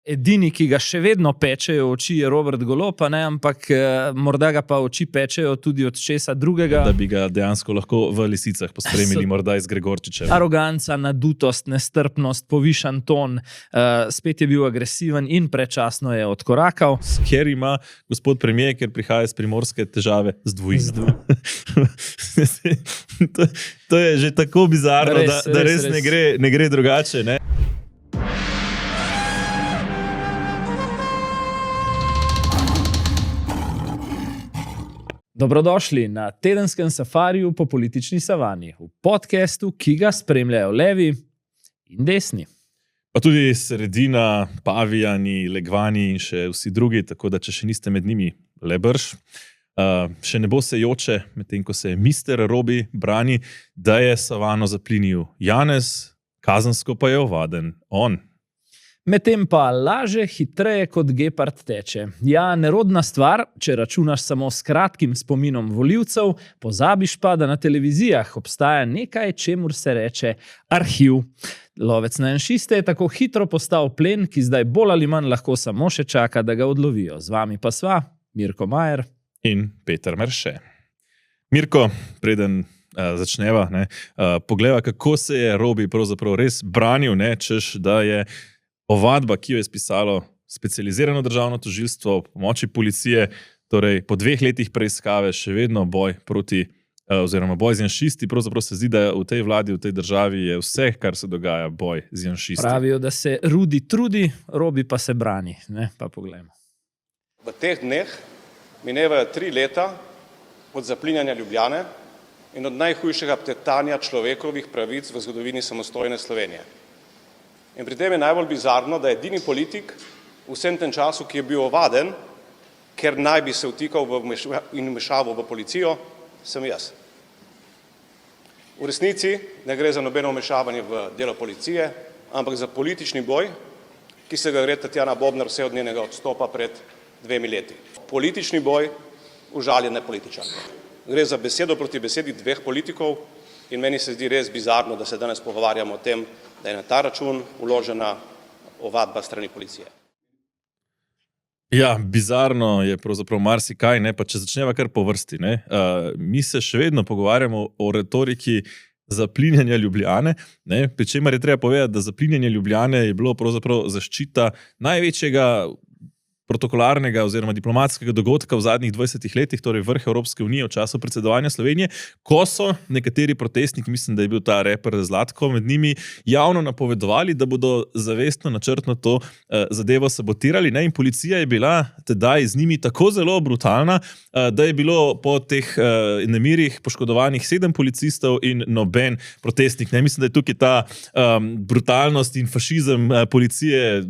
Edini, ki ga še vedno pečejo oči, je Robert Golob, ampak morda ga pa oči pečejo tudi od česa drugega. Da bi ga dejansko lahko v lisicah pospremili, morda iz Gregorčiča. Aroganca, nadutost, nestrpnost, povišan ton, spet je bil agresiven in predčasno je odkorakal. Ker ima gospod premier, ker prihaja iz Primorske, težave z dvojino. To je že tako bizarno, da res ne gre drugače, ne? Dobrodošli na tedenskem safariju po politični savani, v podcastu, ki ga spremljajo levi in desni. Pa tudi sredina, pavijani, legvani in še vsi drugi, tako da če še niste med njimi, le brž. Še ne bo se joče, medtem ko se mister Robi brani, da je savano zaplinil Janez, kazensko pa je ovaden on. Medtem pa laže hitreje kot gepard teče. Ja, nerodna stvar, če računaš samo s kratkim spominom volivcev, pozabiš pa, da na televizijah obstaja nekaj, čemur se reče arhiv. Lovec na janšiste je tako hitro postal plen, ki zdaj bolj ali manj lahko samo še čaka, da ga odlovijo. Z vami pa sva Mirko Majer in Peter Merše. Mirko, preden začneva, pogleda, kako se je Robi pravzaprav res branil, češ, da je ovadba, ki jo je spisalo specializirano državno tožilstvo ob pomoči policije, torej po 2 letih preiskave še vedno boj proti, oziroma boj z janšisti. Pravzaprav se zdi, da v tej vladi, v tej državi je vse, kar se dogaja, boj z janšisti. Pravijo, da se Rudi trudi, Robi pa se brani. Pa poglejmo. V teh dneh minevajo 3 leta od zaplinjanja Ljubljane in od najhujšega teptanja človekovih pravic v zgodovini samostojne Slovenije. In pri tem je najbolj bizarno, da je edini politik v vsem tem času, ki je bil ovaden, ker naj bi se vtikal in vmešaval v policijo, sem jaz. V resnici ne gre za nobeno vmešavanje v delo policije, ampak za politični boj, ki se ga gre Tatjana Bobnar vse od njenega odstopa pred 2 leti. Politični boj užaljene političarke. Gre za besedo proti besedi 2 politikov in meni se zdi res bizarno, da se danes pogovarjamo o tem, da je na ta račun vložena ovadba strani policije. Ja, bizarno je pravzaprav marsikaj, pa če začneva kar po vrsti. Mi se še vedno pogovarjamo o retoriki zaplinjanja Ljubljane, pri čemer je treba povedati, da zaplinjanje Ljubljane je bilo pravzaprav zaščita največjega protokolarnega oziroma diplomatskega dogodka v zadnjih 20 letih, torej vrh Evropske unije v času predsedovanja Slovenije, ko so nekateri protestniki, mislim, da je bil ta reper Zlatko med njimi, javno napovedovali, da bodo zavestno, načrtno to zadevo sabotirali. In policija je bila tedaj z njimi tako zelo brutalna, da je bilo po teh nemirih poškodovanih 7 policistov in noben protestnik. Mislim, da je tukaj ta brutalnost in fašizem policije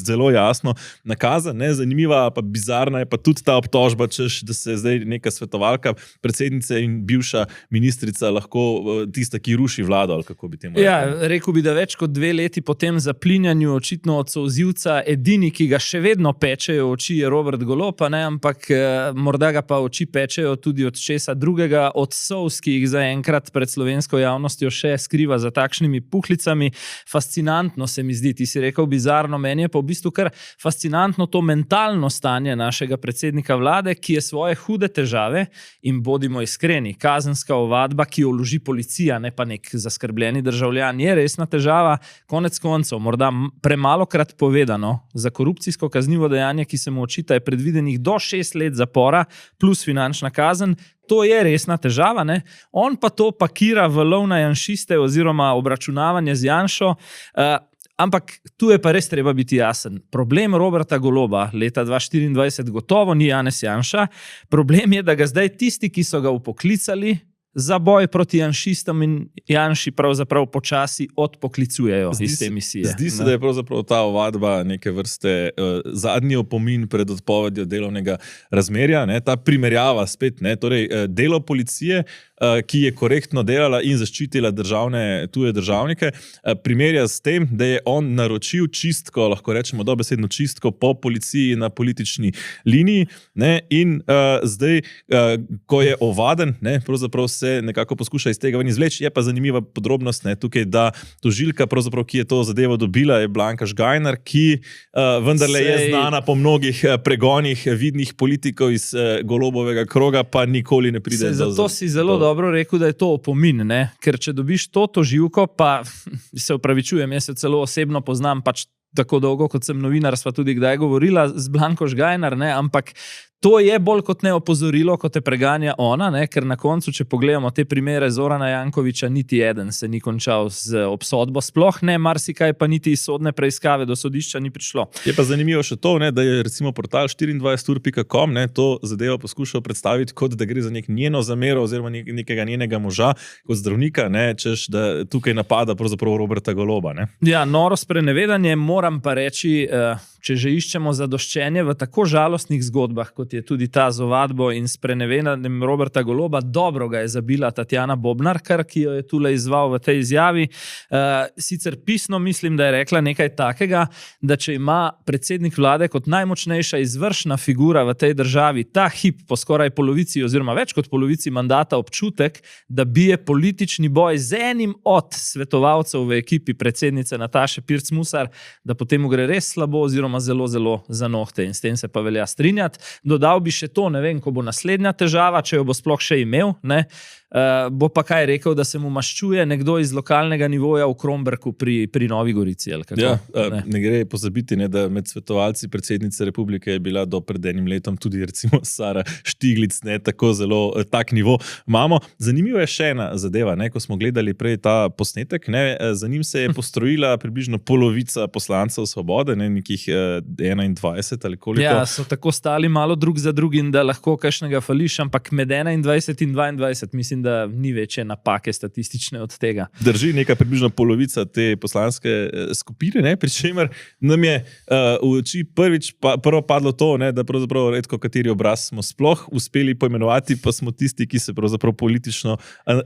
zelo jasno nakazan. Zanimiva, pa bizarna je pa tudi ta obtožba, češ, da se zdaj neka svetovalka predsednice in bivša ministrica lahko tista, ki ruši vlado, ali kako bi temu rekel. Ja, rekel bi, da več kot 2 leti po tem zaplinjanju očitno od solzivca, edini, ki ga še vedno pečejo oči, je Robert Golob, ampak morda ga pa oči pečejo tudi od česa drugega, od solz, ki jih zaenkrat pred slovensko javnostjo še skriva za takšnimi puhlicami. Fascinantno se mi zdi, ti si rekel bizarno, meni je pa v bistvu kar fascinantno to mentalno stanje našega predsednika vlade, ki je svoje hude težave, in bodimo iskreni, kazenska ovadba, ki jo vloži policija, ne pa nek zaskrbljeni državljan, je resna težava. Konec koncev, morda premalokrat povedano, za korupcijsko kaznivo dejanje, ki se mu očita, je predvidenih do 6 let zapora plus finančna kazen. To je resna težava, On pa to pakira v lov na janšiste oziroma obračunavanje z Janšo. Ampak tu je pa res treba biti jasen. Problem Roberta Goloba leta 2024 gotovo ni Janez Janša. Problem je, da ga zdaj tisti, ki so ga upoklicali za boj proti janšistom in Janši pravzaprav počasi odpoklicujejo iz te misije. Zdi se, da je pravzaprav ta ovadba neke vrste zadnji opomin pred odpovedjo delovnega razmerja. Ta primerjava spet, torej delo policije ki je korektno delala in zaščitila tuje državnike, primerja s tem, da je on naročil čistko, lahko rečemo dobesedno čistko po policiji na politični liniji, ne, in zdaj, ko je ovaden, ne, pravzaprav se nekako poskuša iz tega ven izvleči. Je pa zanimiva podrobnost, ne, tukaj, da tožilka, pravzaprav, ki je to zadevo dobila, je Blanka Žgajnar, ki vendarle je znana po mnogih pregonih vidnih politikov iz Golobovega kroga, pa nikoli ne pride. Zato si zelo dobro rekel, da je to opomin, ne? Ker če dobiš to tožilko, pa se opravičujem, jaz se celo osebno poznam, pač tako dolgo, kot sem novinar, sva tudi kdaj govorila z Blanko Žgajnar, ne? Ampak to je bolj kot ne opozorilo, ko te preganja ona, ne? Ker na koncu, če pogledamo te primere Zorana Jankovića, niti eden se ni končal z obsodbo, sploh ne, marsikaj pa niti iz sodne preiskave do sodišča ni prišlo. Je pa zanimivo še to, ne, da je recimo portal 24ur.com to zadevo poskušal predstaviti, kot da gre za njeno zamero oziroma nekega njenega moža kot zdravnika, ne, češ, da tukaj napada pravzaprav Roberta Goloba. Ne. Ja, noro sprenevedanje, moram pa reči, če že iščemo zadoščenje v tako žalostnih zgodbah, kot je tudi ta z ovadbo in sprenevedanjem Roberta Goloba, dobro ga je zabila Tatjana Bobnar, ki jo je tule izval v tej izjavi. Sicer pisno mislim, da je rekla nekaj takega, da če ima predsednik vlade kot najmočnejša izvršna figura v tej državi ta hip po skoraj polovici oziroma več kot polovici mandata občutek, da bije politični boj z enim od svetovalcev v ekipi predsednice Nataše Pirc Musar, da potem mu gre res slabo oziroma zelo, zelo za nohte in s tem se pa velja strinjati. Dodal bi še to, ne vem, ko bo naslednja težava, če jo bo sploh še imel, ne, bo pa kaj rekel, da se mu maščuje nekdo iz lokalnega nivoja v Kromberku pri Novi Gorici. Ali kako? Ja, ne gre pozabiti, ne, da med svetovalci predsednice republike je bila do pred enim letom tudi recimo Sara Štiglic, ne, tako zelo tak nivo imamo. Zanimivo je še ena zadeva, ne, ko smo gledali prej ta posnetek, ne, za njim se je postrojila približno polovica poslancev Svobode, ne, nekih 21 ali koliko. Ja, so tako stali malo drug za drugim, da lahko kakšnega fališ, ampak med 21 in 22 mislim, da ni večje napake statistične od tega. Drži neka približno polovica te poslanske skupine, ne, pri čemer nam je v oči prvo padlo to, ne, da pravzaprav redko kateri obraz smo sploh uspeli poimenovati, pa smo tisti, ki se pravzaprav politično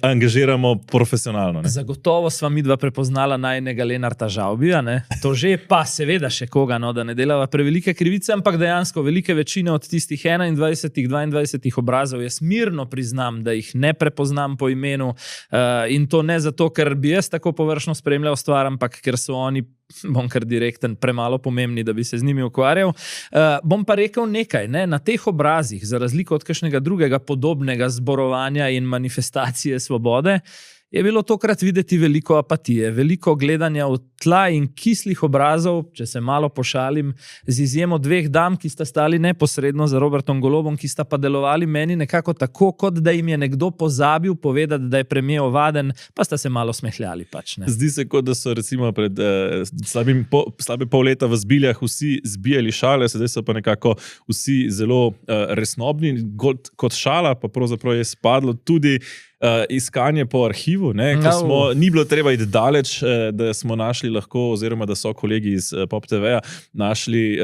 angažiramo profesionalno. Ne. Zagotovo sva midva prepoznala najnega Lenarta Žavbija, ne. To že pa seveda še koga, no, da ne delava prevelike krivice, ampak dejansko velike večine od tistih 21-22 obrazov jaz mirno priznam, da jih ne prepoznam po imenu in to ne zato, ker bi jaz tako površno spremljal stvar, ampak ker so oni, bom kar direkten, premalo pomembni, da bi se z njimi ukvarjal. Bom pa rekel nekaj, ne, na teh obrazih, za razliko od kakšnega drugega podobnega zborovanja in manifestacije svobode, je bilo tokrat videti veliko apatije, veliko gledanja v tla in kislih obrazov, če se malo pošalim, z izjemo dveh dam, ki sta stali neposredno za Robertom Golobom, ki sta pa delovali meni nekako tako, kot da jim je nekdo pozabil povedati, da je premier ovaden, pa sta se malo smehljali pač. Ne. Zdi se, kot da so recimo pred slabe pol leta v Zbiljah vsi zbijali šale, sedaj so pa nekako vsi zelo resnobni, kot šala, pa pravzaprav je spadlo tudi iskanje po arhivu, ne, ni bilo treba iti daleč, da smo našli lahko, oziroma da so kolegi iz Pop TV-ja našli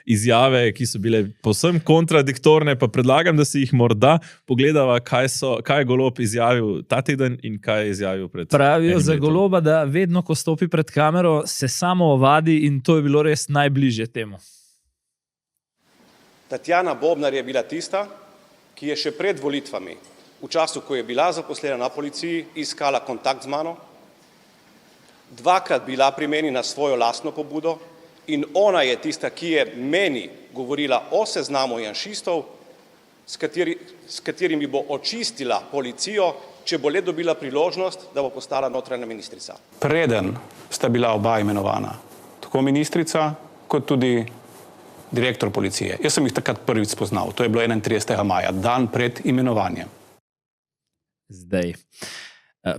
izjave, ki so bile povsem kontradiktorne, pa predlagam, da si jih morda pogledava, kaj je Golob izjavil ta teden in kaj je izjavil pred Pravijo za Goloba, da vedno, ko stopi pred kamero, se samo ovadi in to je bilo res najbližje temu. Tatjana Bobnar je bila tista, ki je še pred volitvami, v času, ko je bila zaposlena na policiji, iskala kontakt z mano, dvakrat bila pri meni na svojo lastno pobudo in ona je tista, ki je meni govorila o seznamu janšistov, s katerimi bo očistila policijo, če bo le dobila priložnost, da bo postala notranja ministrica. Preden sta bila oba imenovana, tako ministrica, kot tudi direktor policije. Jaz sem jih takrat prvič spoznal, to je bilo 31. maja, dan pred imenovanjem. Zdaj.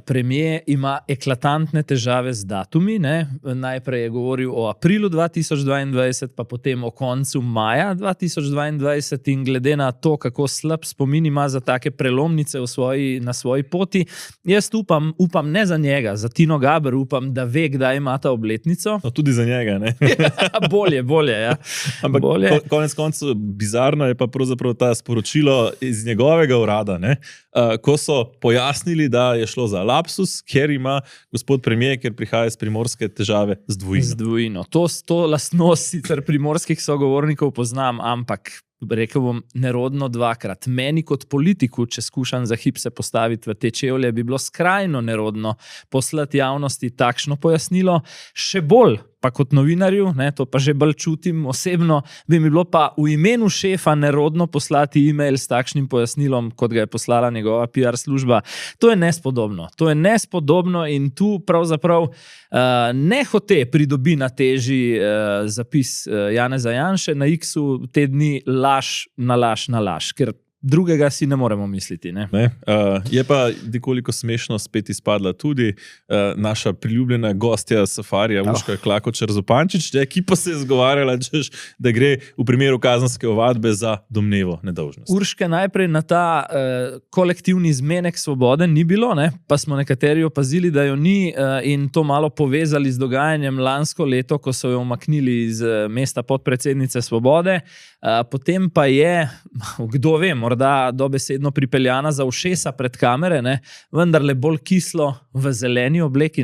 Premier ima eklatantne težave z datumi. Ne? Najprej je govoril o aprilu 2022, pa potem o koncu maja 2022 in glede na to, kako slab spomin ima za take prelomnice na svoji poti, jaz upam ne za njega, za Tino Gaber, upam, da ve, kdaj ima ta obletnico. No, tudi za njega, ne? bolje, ja. Ampak konec koncev bizarno je pa pravzaprav ta sporočilo iz njegovega urada, ne? Ko so pojasnili, da je šlo za lapsus, ker ima gospod premier, ker prihaja iz Primorske, težave z dvojino. Z dvojino. To lastnost sicer primorskih sogovornikov poznam, ampak rekel bom nerodno dvakrat. Meni kot politiku, če skušam za hip se postaviti v te čevlje, bi bilo skrajno nerodno poslati javnosti takšno pojasnilo. Še bolj pa kot novinarju, ne, to pa že bolj čutim osebno, bi mi bilo pa v imenu šefa nerodno poslati e-mail s takšnim pojasnilom, kot ga je poslala njegova PR služba. To je nespodobno. To je nespodobno in tu pravzaprav nehote pridobi na teži zapis Janeza Janše na X-u te dni laž na laž, ker drugega si ne moremo misliti. Ne? Je pa nekoliko smešno spet izpadla tudi naša priljubljena gostja Safarija, Urška Klakočar-Zupančič, ki pa se je zgovarjala, da gre v primeru kazenske ovadbe za domnevo nedolžnosti. Urške najprej na ta kolektivni zmenek svobode ni bilo, ne? Pa smo nekateri opazili, da jo ni in to malo povezali z dogajanjem lansko leto, ko so jo umaknili iz mesta podpredsednice Svobode. Potem pa je, kdo ve, morda dobesedno pripeljana za ušesa pred kamere, ne? Vendarle bolj kislo v zeleni obleki.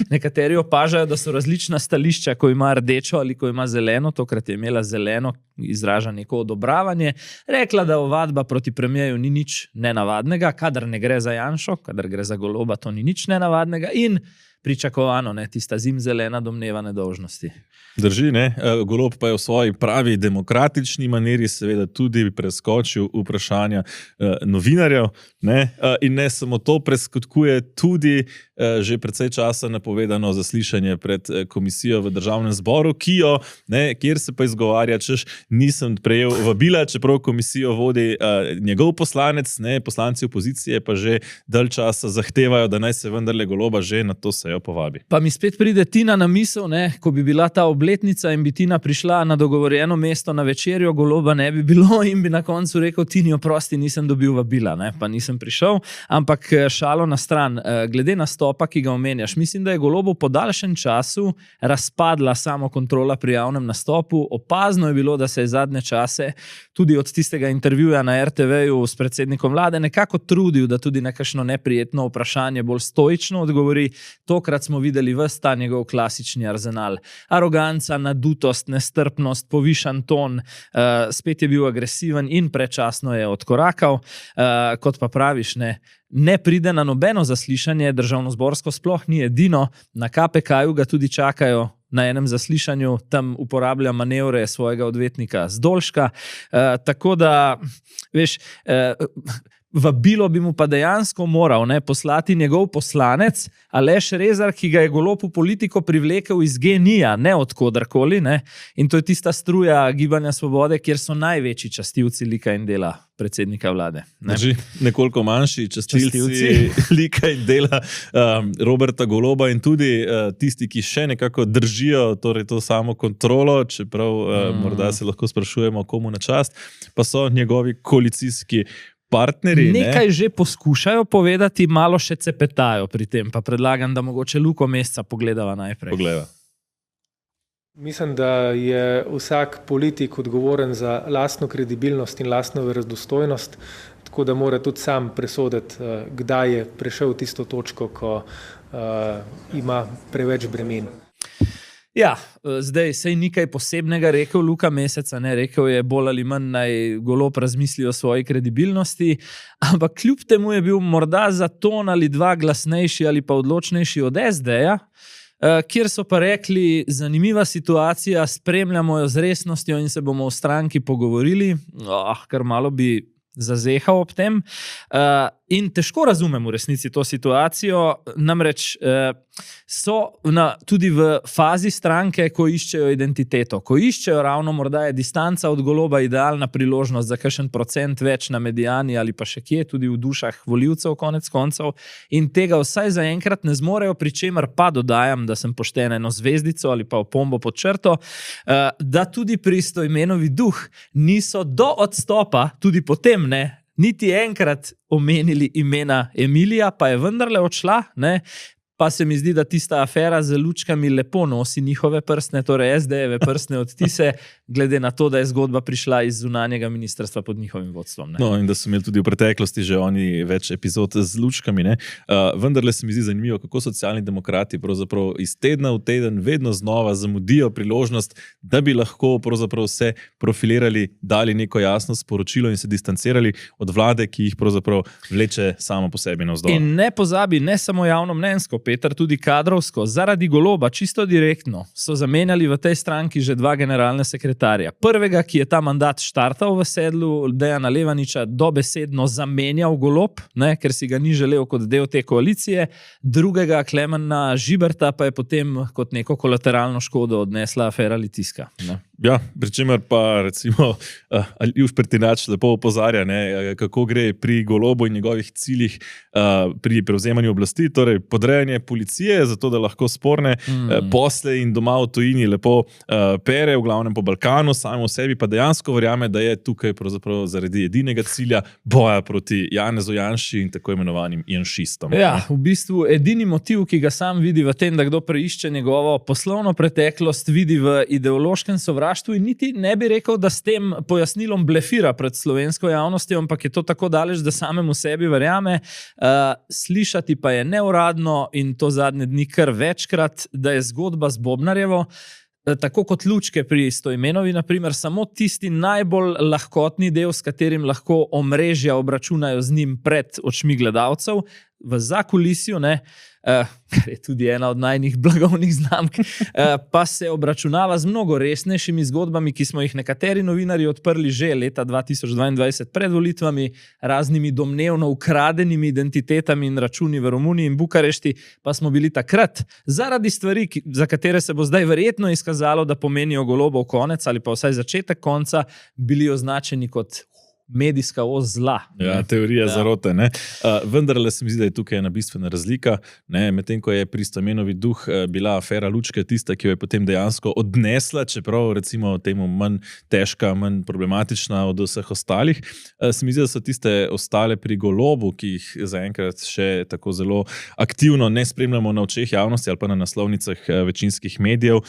Nekateri opažajo, da so različna stališča, ko ima rdečo ali ko ima zeleno. Tokrat je imela zeleno, izraža neko odobravanje. Rekla, da ovadba proti premijeju ni nič nenavadnega, kadar ne gre za Janšo, kadar gre za Goloba, to ni nič nenavadnega in pričakovano, ne, tista zimzelena domneva nedolžnosti. Drži, ne? Golob pa je v svoji pravi demokratični maniri seveda tudi preskočil vprašanja novinarjev, ne? In ne samo to, preskotkuje tudi že precej časa napovedano zaslišanje pred komisijo v Državnem zboru, kjer se pa izgovarja, češ nisem prejel vabila, čeprav komisijo vodi njegov poslanec, ne? Poslanci opozicije pa že dalj časa zahtevajo, da naj se vendarle Goloba že na to sejo povabi. Pa mi spet pride Tina na misel, ne? Ko bi bila ta obletnica in bi Tina prišla na dogovorjeno mesto na večerjo, Goloba ne bi bilo in bi na koncu rekel: Tini, oprosti, nisem dobil vabila, ne? Pa nisem prišel. Ampak šalo na stran, glede nastopa, ki ga omenjaš, mislim, da je Golobu po daljšem času razpadla samokontrola pri javnem nastopu. Opazno je bilo, da se je zadnje čase tudi od tistega intervjuja na RTV-ju s predsednikom vlade nekako trudil, da tudi na kakšno neprijetno vprašanje bolj stoično odgovori. Tokrat smo videli ves ta njegov klasični arzenal. Aroganca, nadutost, nestrpnost, povišan ton, spet je bil agresiven in predčasno je odkorakal. Kot pa praviš, ne pride na nobeno zaslišanje, državnozborsko sploh ni edino, na KPK-ju ga tudi čakajo na enem zaslišanju, tam uporablja manevre svojega odvetnika Zdolška. Tako da, veš, vabilo bi mu pa dejansko moral poslati njegov poslanec Aleš Rezar, ki ga je Golob v politiko privlekel iz GEN-I-ja, ne od kodarkoli. In to je tista struja Gibanja Svobode, kjer so največji častilci lika in dela predsednika vlade. Nekoliko manjši častilci lika in dela Roberta Goloba in tudi tisti, ki še nekako držijo torej to samo kontrolo, čeprav morda se lahko sprašujemo, komu na čast, pa so njegovi koalicijski partnerji. Nekaj že poskušajo povedati, malo še cepetajo pri tem, pa predlagam, da mogoče Luko Mesca pogledava najprej. Pogleda. Mislim, da je vsak politik odgovoren za lastno kredibilnost in lastno verodostojnost, tako da mora tudi sam presoditi, kdaj je prišel v tisto točko, ko ima preveč bremen. Ja, zdaj sej ni kaj posebnega rekel Luka Mesec, rekel je bolj ali manj naj Golob razmisli o svoji kredibilnosti, ampak kljub temu je bil morda za ton ali dva glasnejši ali pa odločnejši od SD-ja, kjer so pa rekli: zanimiva situacija, spremljamo jo z resnostjo in se bomo v stranki pogovorili. Kar malo bi zazehal ob tem. In težko razumem v resnici to situacijo, namreč so tudi v fazi stranke, ko iščejo identiteto, ko iščejo ravno morda je distanca od Goloba idealna priložnost za kakšen procent več na medijani ali pa še kje, tudi v dušah volivcev konec koncev, in tega vsaj zaenkrat ne zmorejo, pri čemer pa dodajam, da sem pošten eno zvezdico ali pa opombo pod črto, da tudi pri Stojmenovi duh niso do odstopa, tudi potem ne, niti enkrat omenili imena Emilija, pa je vendarle odšla, ne? Pa se mi zdi, da tista afera z lučkami lepo nosi njihove prstne, torej SD-jeve prstne odtise, glede na to, da je zgodba prišla iz zunanjega ministrstva pod njihovim vodstvom. Ne? No, in da so imeli tudi v preteklosti že oni več epizod z lučkami. Vendarle se mi zdi zanimivo, kako socialni demokrati pravzaprav iz tedna v teden vedno znova zamudijo priložnost, da bi lahko pravzaprav se profilirali, dali neko jasno sporočilo in se distancirali od vlade, ki jih pravzaprav vleče samo po sebi navzdol. In ne pozabi, ne samo javno mnenjsko, Peter, tudi kadrovsko, zaradi Goloba, čisto direktno, so zamenjali v tej stranki že 2 generalne sekretarja. Prvega, ki je ta mandat štartal v sedlu Dejana Levaniča, dobesedno zamenjal Golob, ne, ker si ga ni želel kot del te koalicije, drugega, Klemena Žiberta, pa je potem kot neko kolateralno škodo odnesla afera Litijska. Ne. Ja, pri čemer pa recimo Aljuš Pertinač lepo opozarja, ne, kako gre pri Golobu in njegovih ciljih pri prevzemanju oblasti, torej podrejanje policije, zato da lahko sporne posle in doma v tujini lepo pere, v glavnem po Balkanu, samo v sebi pa dejansko verjame, da je tukaj pravzaprav zaradi edinega cilja boja proti Janezu Janši in tako imenovanim janšistom. Ja, v bistvu edini motiv, ki ga sam vidi v tem, da kdo preišče njegovo poslovno preteklost, vidi v ideološkem sovraštvu in niti ne bi rekel, da s tem pojasnilom blefira pred slovensko javnostjo, ampak je to tako daleč, da samemu sebi verjame. Slišati pa je neuradno in to zadnje dni kar večkrat, da je zgodba z Bobnarjevo, tako kot lučke pri Stojmenovi, naprimer, samo tisti najbolj lahkotni del, s katerim lahko omrežja obračunajo z njim pred očmi gledalcev, v zakulisju, ne, kar je tudi ena od najnih blagovnih znamk, pa se obračunava z mnogo resnejšimi zgodbami, ki smo jih nekateri novinarji odprli že leta 2022 pred volitvami, raznimi domnevno ukradenimi identitetami in računi v Romuniji in Bukarešti, pa smo bili takrat zaradi stvari, za katere se bo zdaj verjetno izkazalo, da pomenijo Golobov konec ali pa vsaj začetek konca, bili označeni kot medijska os zla. Ja, teorija zarote. Vendarle se mi zdi, da je tukaj ena bistvena razlika. Medtem ko je pri Stojmenovi duh bila afera lučke tista, ki jo je potem dejansko odnesla, čeprav recimo temu manj težka, manj problematična od vseh ostalih, se mi zdi, da so tiste ostale pri Golobu, ki jih zaenkrat še tako zelo aktivno ne spremljamo na očeh javnosti ali pa na naslovnicah večinskih medijev,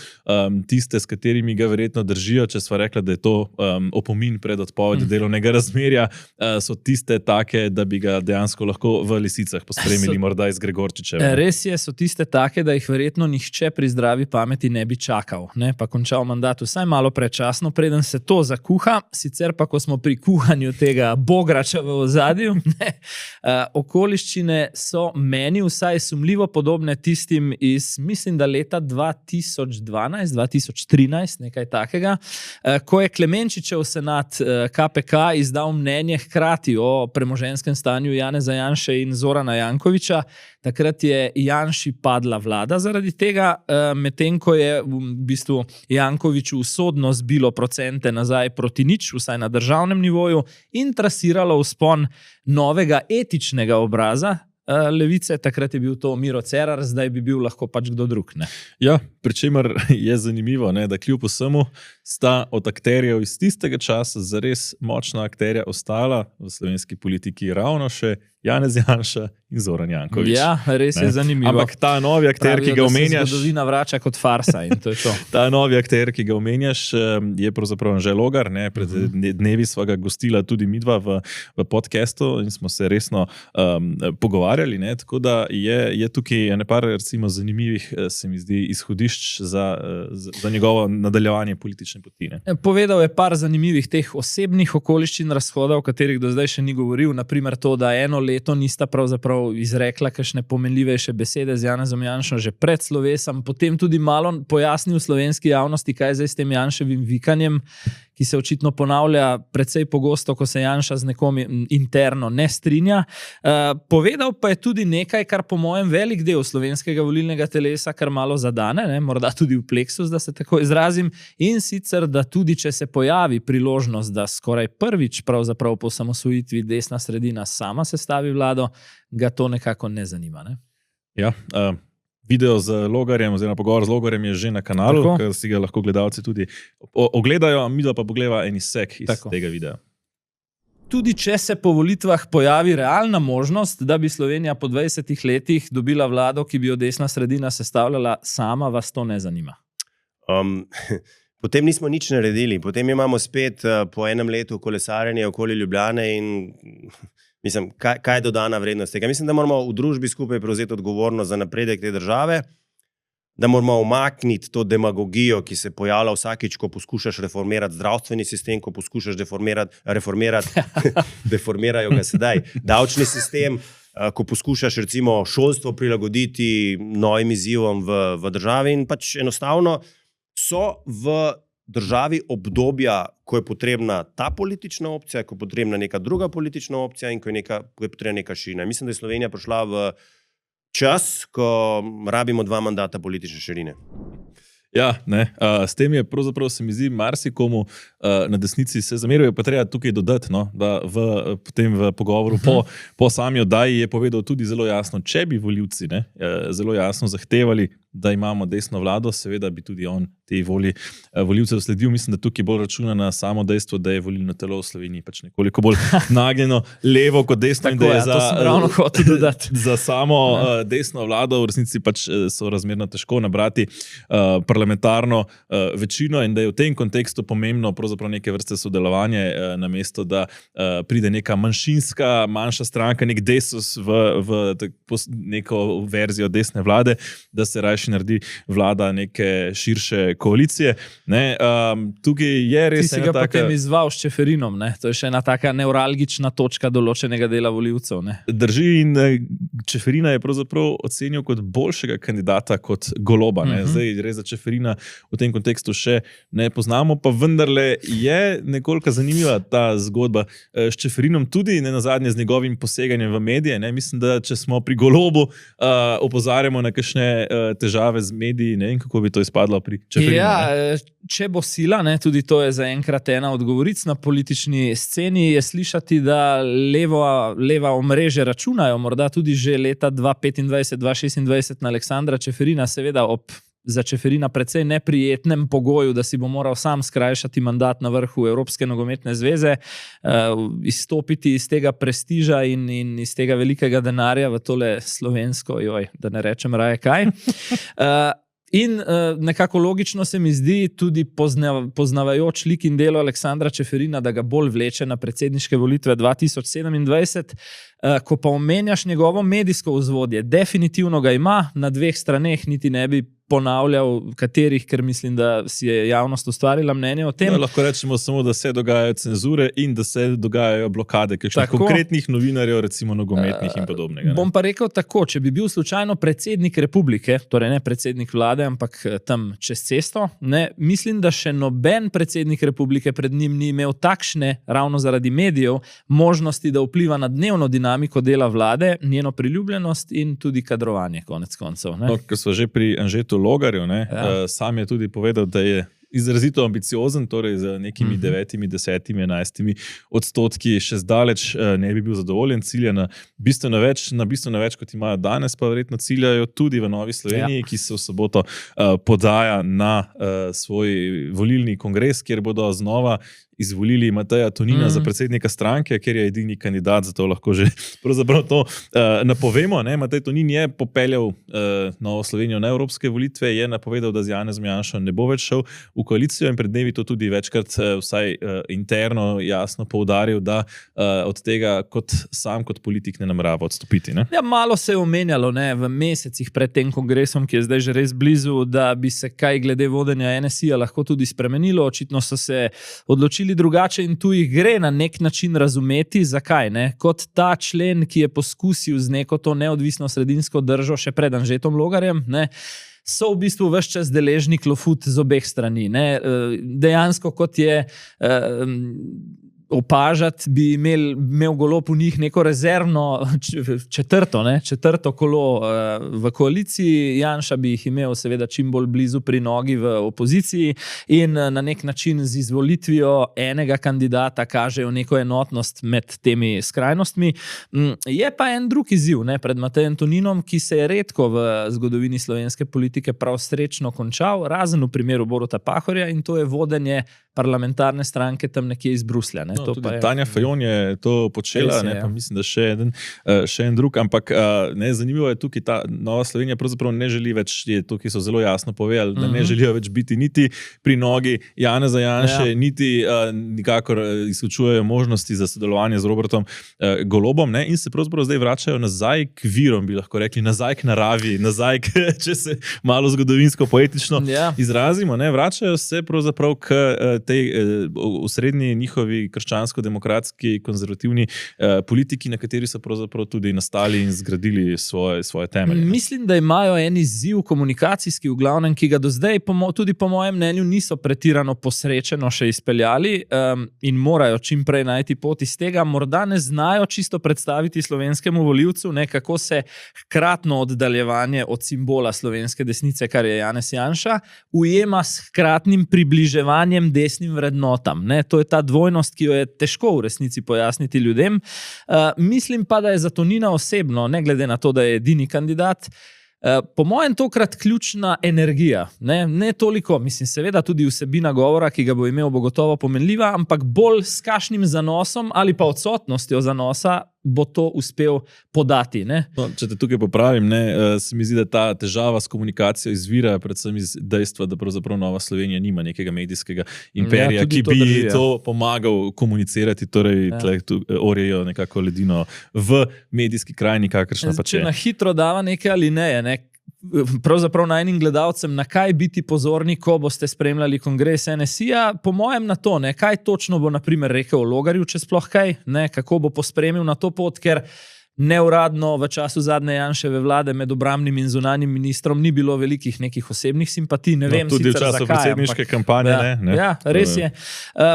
tiste, s katerimi ga verjetno držijo, če sva rekla, da je to opomin pred odpovedjo delovnega razmerja, so tiste take, da bi ga dejansko lahko v lisicah pospremili morda iz Gregorčičeva. Res je, so tiste take, da jih verjetno nihče pri zdravi pameti ne bi čakal, ne, pa končal mandat vsaj malo predčasno, preden se to zakuha, sicer pa, ko smo pri kuhanju tega bograča v ozadju, okoliščine so meni vsaj sumljivo podobne tistim iz, mislim, da leta 2012, 2013, nekaj takega, ko je Klemenčičev senat KPK izdal mnenje hkrati o premoženjskem stanju Janeza Janše in Zorana Jankovića. Takrat je Janši padla vlada zaradi tega, medtem ko je v bistvu Jankoviću usodno zbilo procente nazaj proti nič, vsaj na državnem nivoju, in trasiralo vzpon novega etičnega obraza Levice. Takrat je bil to Miro Cerar, zdaj bi bil lahko pač kdo drug. Ne? Ja, pri čemer je zanimivo, ne, da kljub vsemu sta od akterjev iz tistega časa zares močna akterja ostala v slovenski politiki ravno še Janez Janša in Zoran Janković. Ja, res je zanimivo. Ampak ta novi akter, ki ga omenjaš... Se zgodovina vrača kot farsa in to je to. Ta novi akter, ki ga omenjaš, je pravzaprav Anže Logar. Pred dnevi sva ga gostila tudi midva v podcastu in smo se resno pogovarjali. Ne? Tako da je tukaj nekaj recimo zanimivih, se mi zdi, izhodišč za njegovo nadaljevanje politične poti. Ne? Povedal je par zanimivih teh osebnih okoliščin razhoda, o katerih do zdaj še ni govoril. Naprimer to, da eno leto nista pravzaprav izrekla kakšne pomenljivejše besede z Janezom Janšo že pred slovesom, potem tudi malo pojasnil slovenski javnosti, kaj je zdaj s tem Janševim vikanjem, ki se očitno ponavlja precej pogosto, ko se Janša z nekom interno ne strinja. Povedal pa je tudi nekaj, kar po mojem velik del slovenskega volilnega telesa kar malo zadane, ne, morda tudi v pleksus, da se tako izrazim, in sicer, da tudi če se pojavi priložnost, da skoraj prvič pravzaprav po osamosvojitvi desna sredina sama sestavi vlado, ga to nekako ne zanima. Ne? Ja, video z Logarjem, oziroma pogovor z Logarjem je že na kanalu, Tako. ker si ga lahko gledalci tudi ogledajo, a midva pa pogleda en izsek iz Tako. tega videa. Tudi če se po volitvah pojavi realna možnost, da bi Slovenija po 20 letih dobila vlado, ki bi jo desna sredina sestavljala sama, vas to ne zanima? Potem nismo nič naredili. Potem imamo spet po enem letu kolesarjenje okoli Ljubljane in mislim, kaj je dodana vrednost tega? Mislim, da moramo v družbi skupaj prevzeti odgovornost za napredek te države, da moramo umakniti to demagogijo, ki se pojavlja vsakič, ko poskušaš reformirati zdravstveni sistem, ko poskušaš reformirati deformirajo ga sedaj, davčni sistem, ko poskušaš recimo šolstvo prilagoditi novim izzivom v državi in pač enostavno so v državi obdobja, ko je potrebna ta politična opcija, ko je potrebna neka druga politična opcija in ko je potrebna neka širina. Mislim, da je Slovenija prišla v čas, ko rabimo 2 mandata politične širine. Ja, ne, s tem je pravzaprav se mi zdi marsikomu na desnici se zameruje, pa treba tukaj dodati, no, da potem v pogovoru po sami oddaji je povedal tudi zelo jasno, če bi volivci zelo jasno zahtevali, da imamo desno vlado, seveda bi tudi on tej volji volivcev sledil. Mislim, da tukaj bolj računa na samo dejstvo, da je volilno telo v Sloveniji pač nekoliko bolj nagnjeno levo kot desno. Tako, in da je ravno hotel dodati. za samo desno vlado v resnici pač so razmerno težko nabrati parlamentarno večino in da je v tem kontekstu pomembno pravzaprav neke vrste sodelovanje, namesto da pride neka manjša stranka, nek desus v neko verzijo desne vlade, da se raje naredi vlada neke širše koalicije. Tukaj je res Ti si ga potem izval s Čeferinom, ne? To je še ena taka nevralgična točka določenega dela volivcev. Ne? Drži in Čeferina je pravzaprav ocenil kot boljšega kandidata kot Goloba. Zdaj res za Čeferina v tem kontekstu še ne poznamo, pa vendarle je nekoliko zanimiva ta zgodba s Čeferinom, tudi ne nazadnje z njegovim poseganjem v medije. Ne? Mislim, da če smo pri Golobu opozarjamo na kakšne težave z mediji, ne vem, kako bi to izpadlo pri Čeferinu. Ja, če bo sila, ne, tudi to je zaenkrat ena od govoric na politični sceni, je slišati, da leva omrežja računajo, morda tudi že leta 2025-2026 na Aleksandra Čeferina, seveda za Čeferina precej neprijetnem pogoju, da si bo moral sam skrajšati mandat na vrhu Evropske nogometne zveze, izstopiti iz tega prestiža in iz tega velikega denarja v tole slovensko, da ne rečem raje kaj. In nekako logično se mi zdi tudi poznavajoč lik in delo Aleksandra Čeferina, da ga bolj vleče na predsedniške volitve 2027, ko pa omenjaš njegovo medijsko vzvodje, definitivno ga ima, na 2 straneh niti ne bi ponavljal katerih, ker mislim, da si je javnost ustvarila mnenje o tem. Lahko rečemo samo, da se dogajajo cenzure in da se dogajajo blokade kakšnih konkretnih novinarjev, recimo nogometnih in podobnega. Bom pa rekel tako, če bi bil slučajno predsednik republike, torej ne predsednik vlade, ampak tam čez cesto, ne, mislim, da še noben predsednik republike pred njim ni imel takšne, ravno zaradi medijev, možnosti, da vpliva na dnevno dinamiko dela vlade, njeno priljubljenost in tudi kadrovanje, konec koncev. No, ko smo že pri Anžetu Logarju, sam je tudi povedal, da je izrazito ambiciozen, torej z nekimi 9, 10, 11 odstotki še zdaleč ne bi bil zadovoljen, cilja na bistveno več, kot imajo danes, pa verjetno ciljajo tudi v Novi Sloveniji, ki se v soboto podaja na svoj volilni kongres, kjer bodo znova izvolili Mateja Tonina za predsednika stranke, ker je edini kandidat, zato lahko že pravzaprav to napovemo. Matej Tonin je popeljal Novo Slovenijo na evropske volitve, je napovedal, da z Janezom Janšo ne bo več šel v koalicijo in pred dnevi to tudi večkrat vsaj interno jasno poudaril, da od tega kot politik ne namerava odstopiti. Ne? Ja, malo se je omenjalo v mesecih pred tem kongresom, ki je zdaj že res blizu, da bi se kaj glede vodenja NSI-ja lahko tudi spremenilo. Očitno so se odločili odločili drugače in tu jih gre na nek način razumeti, zakaj. Ne? Kot ta člen, ki je poskusil z neko to neodvisno sredinsko držo še pred Anžetom Logarjem, ne? So v bistvu ves čas deležni klofut z obeh strani. Ne? Dejansko, kot je opažati, bi imel Golob v njih neko rezervno četrto kolo v koaliciji, Janša bi jih imel seveda čim bolj blizu pri nogi v opoziciji in na nek način z izvolitvijo enega kandidata kažejo neko enotnost med temi skrajnostmi. Je pa en drug izziv pred Matejem Toninom, ki se je redko v zgodovini slovenske politike prav srečno končal, razen v primeru Boruta Pahorja, in to je vodenje parlamentarne stranke tam nekje iz Bruslja. No, tudi Tanja Fajon je to počela, pa mislim, da še en drug, ampak zanimivo je tukaj, ta Nova Slovenija pravzaprav ne želi več, tukaj so zelo jasno povedali, da ne želijo več biti niti pri nogi Janeza Janše, niti nikakor izključujejo možnosti za sodelovanje z Robertom Golobom, in se pravzaprav zdaj vračajo nazaj k virom, bi lahko rekli, nazaj k naravi, nazaj k, če se malo zgodovinsko poetično izrazimo, vračajo se pravzaprav k tej osrednji njihovi krščansko-demokratski konzervativni politiki, na kateri so pravzaprav tudi nastali in zgradili svoje temelje. Mislim, da imajo en izziv komunikacijski v glavnem, ki ga do zdaj tudi po mojem mnenju niso pretirano posrečeno še izpeljali in morajo čim prej najti pot iz tega. Morda ne znajo čisto predstaviti slovenskemu volivcu, kako se hkratno oddaljevanje od simbola slovenske desnice, kar je Janez Janša, ujema s hkratnim približevanjem desnim vrednotam. To je ta dvojnost, ki jo je težko v resnici pojasniti ljudem. Mislim pa, da je za Tonina osebno, ne glede na to, da je edini kandidat, po mojem tokrat ključna energija. Ne toliko, mislim, seveda tudi vsebina govora, ki ga bo imel, bo gotovo pomenljiva, ampak bolj s kakšnim zanosom ali pa odsotnostjo zanosa bo to uspel podati. No, če te tukaj popravim, se mi zdi, da ta težava s komunikacijo izvira predvsem iz dejstva, da pravzaprav Nova Slovenija nima nekega medijskega imperija, ki bi to pomagal komunicirati, torej tu orjejo nekako ledino v medijski krajini, kakršna pa če na hitro dava neke alineje, pravzaprav najnim gledalcem, na kaj biti pozorni, ko boste spremljali kongres NSI-ja, po mojem na to, kaj točno bo na primer rekel o Logarju, če sploh kaj, kako bo pospremil na to pot, ker neuradno v času zadnje Janševe vlade med obrambnim in zunanjim ministrom ni bilo velikih nekih osebnih simpatij, ne vem tudi sicer zakaj. Tudi v času predsedniške kampanje, ne? Ja, res je.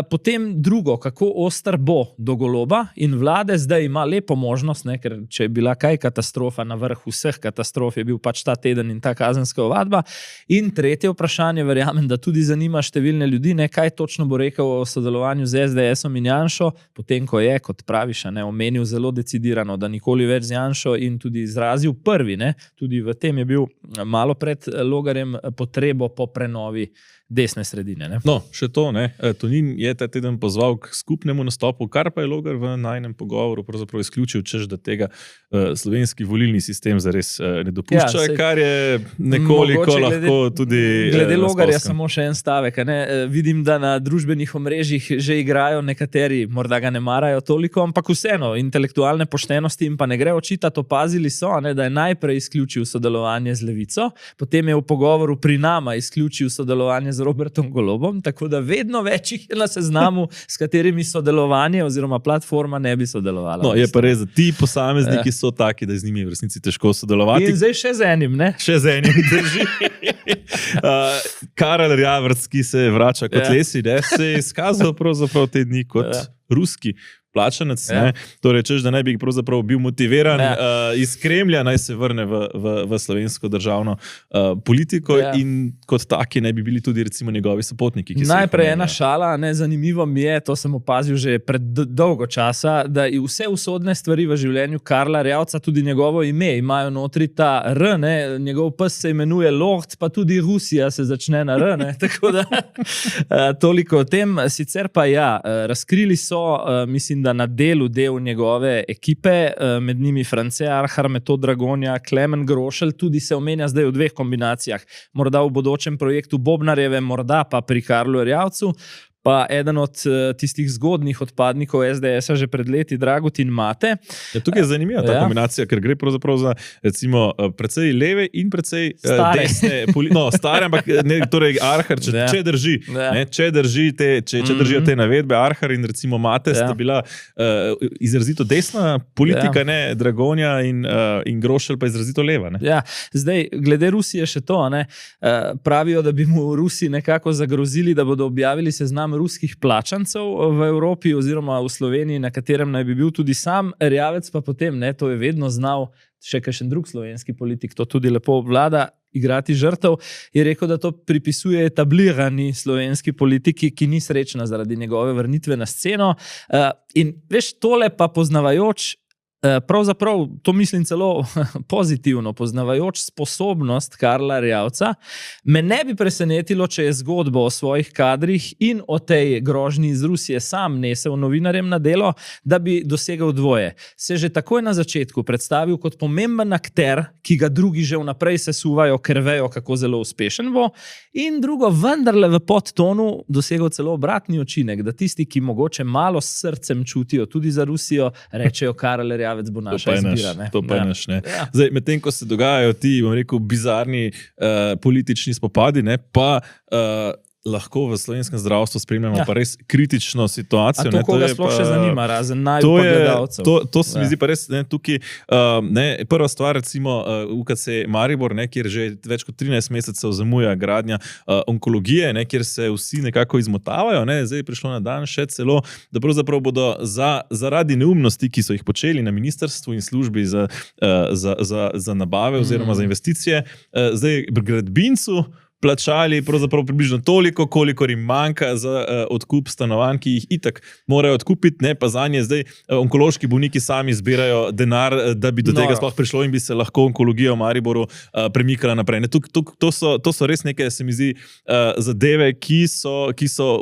Potem drugo, kako oster bo do Goloba in vlade zdaj ima lepo možnost, ker če je bila kaj katastrofa na vrh vseh katastrof, je bil pač ta teden in ta kazenska ovadba. In tretje vprašanje, verjamem, da tudi zanima številne ljudi, kaj točno bo rekel o sodelovanju z SDS-om in Janšo, potem ko je, kot praviš, omenil zelo decidirano, da nikoli več z Janšo in tudi izrazil prvi, tudi v tem je bil malo pred Logarjem potrebo po prenovi desne sredine. No, še to, Tonin je ta teden pozval k skupnemu nastopu, kar pa je Logar v najnem pogovoru pravzaprav izključil, češ da tega slovenski volilni sistem zares ne dopušča, kar je nekoliko lahko tudi glede Logarja samo še en stavek. Vidim, da na družbenih omrežjih že igrajo nekateri, morda ga ne marajo toliko, ampak vseeno, intelektualne poštenosti in pa ne gre očitati, opazili so, da je najprej izključil sodelovanje z Levico, potem je v pogovoru pri nama izključil sodelovanje z Robertom Golobom, tako da vedno več jih je na seznamu, s katerimi sodelovanje oziroma platforma ne bi sodelovala. No, je pa res, da ti posamezniki so taki, da z njimi v resnici težko sodelovati. In zdaj še z enim, Še z enim, drži. Karel Rjavrc, ki se vrača kot lesi, se je izkazal pravzaprav te dni kot ruski plačanec, torej češ, da naj bi pravzaprav bil motiviran iz Kremlja, naj se vrne v slovensko državno politiko in kot taki naj bi bili tudi recimo njegovi sopotniki. Najprej ena šala, zanimivo mi je, to sem opazil že pred dolgo časa, da vse usodne stvari v življenju Karla Rjavca, tudi njegovo ime, imajo notri ta R, njegov pes se imenuje Loht, pa tudi Rusija se začne na R, tako da toliko o tem. Sicer pa razkrili so, mislim, da na del njegove ekipe, med njimi France Arhar, Metod Dragonja, Klemen Grošelj, tudi se omenja zdaj v dveh kombinacijah, morda v bodočem projektu Bobnarjeve, morda pa pri Karlu Erjavcu, pa eden od tistih zgodnih odpadnikov SDS-a že pred leti, Dragutin Mate. Ja, tukaj je zanimiva ta kombinacija, ker gre pravzaprav za recimo precej leve in precej desne, stare, ampak torej Arhar, če drži, če držijo te navedbe, Arhar in recimo Mate sta bila izrazito desna politika, ne, Dragonja in Grošelj pa izrazito leva. Ne? Ja, zdaj, glede Rusije še to, ne, pravijo, da bi mu Rusi nekako zagrozili, da bodo objavili seznam ruskih plačancev v Evropi oziroma v Sloveniji, na katerem naj bi bil tudi sam Erjavec, pa potem, ne, to je vedno znal še kakšen drug slovenski politik, to tudi lepo obvlada, igrati žrtev, je rekel, da to pripisuje etablirani slovenski politiki, ki ni srečna zaradi njegove vrnitve na sceno. In veš, tole pa poznavajoč, pravzaprav to mislim celo pozitivno, poznavajoč sposobnost Karla Erjavca, me ne bi presenetilo, če je zgodbo o svojih kadrih in o tej grožnji iz Rusije sam nesel novinarjem na delo, da bi dosegel dvoje. Se že takoj na začetku predstavil kot pomemben akter, ki ga drugi že vnaprej sesuvajo, ker vejo, kako zelo uspešen bo, in drugo, vendarle v podtonu dosegel celo obratni učinek, da tisti, ki mogoče malo s srcem čutijo tudi za Rusijo, rečejo Karel Erjavec bo naša izbira. To pa je naš, ne. Ja. Zdaj, medtem, ko se dogajajo ti, bom rekel, bizarni politični spopadi, ne, pa lahko v slovenskem zdravstvu spremljamo pa res kritično situacijo. A to koga sploh še zanima, razen najbolj gledalcev. To se mi zdi pa res, ne, tukaj, prva stvar, recimo UKC Maribor, ne, kjer že več kot 13 mesecev zamuja gradnja onkologije, ne, kjer se vsi nekako izmotavajo, ne, zdaj je prišlo na dan še celo, da pravzaprav bodo zaradi neumnosti, ki so jih počeli na ministrstvu in službi za nabave oziroma za investicije, zdaj gradbincu plačali pravzaprav približno toliko, kolikor jim manjka za odkup stanovanj, ki jih itak morajo odkupiti, ne, pa zanje zdaj onkološki bolniki sami zbirajo denar, da bi do tega sploh prišlo in bi se lahko onkologija v Mariboru premikala naprej. To so res neke, se mi zdi, zadeve, ki so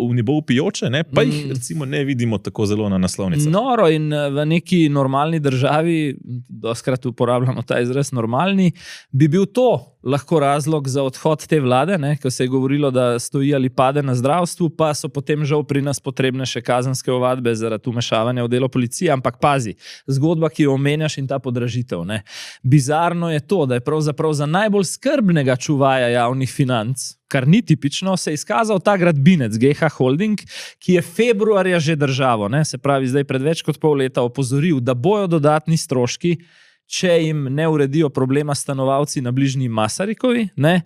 v nebo vpijoče, ne, pa jih recimo ne vidimo tako zelo na naslovnicah. Noro, in v neki normalni državi, doskrat uporabljamo ta izraz normalni, bi bil to lahko razlog za odhod te vlade, ne, ko se je govorilo, da stoji ali pade na zdravstvu, pa so potem žal pri nas potrebne še kazenske ovadbe zaradi vmešavanja v delo policije, ampak pazi, zgodba, ki jo omenjaš in ta podražitev. Ne. Bizarno je to, da je pravzaprav za najbolj skrbnega čuvaja javnih financ, kar ni tipično, se je izkazal ta gradbinec GH Holding, ki je februarja že državo, ne, se pravi zdaj pred več kot pol leta opozoril, da bojo dodatni stroški, če jim ne uredijo problema stanovalci na bližnji Masarikovi, ne,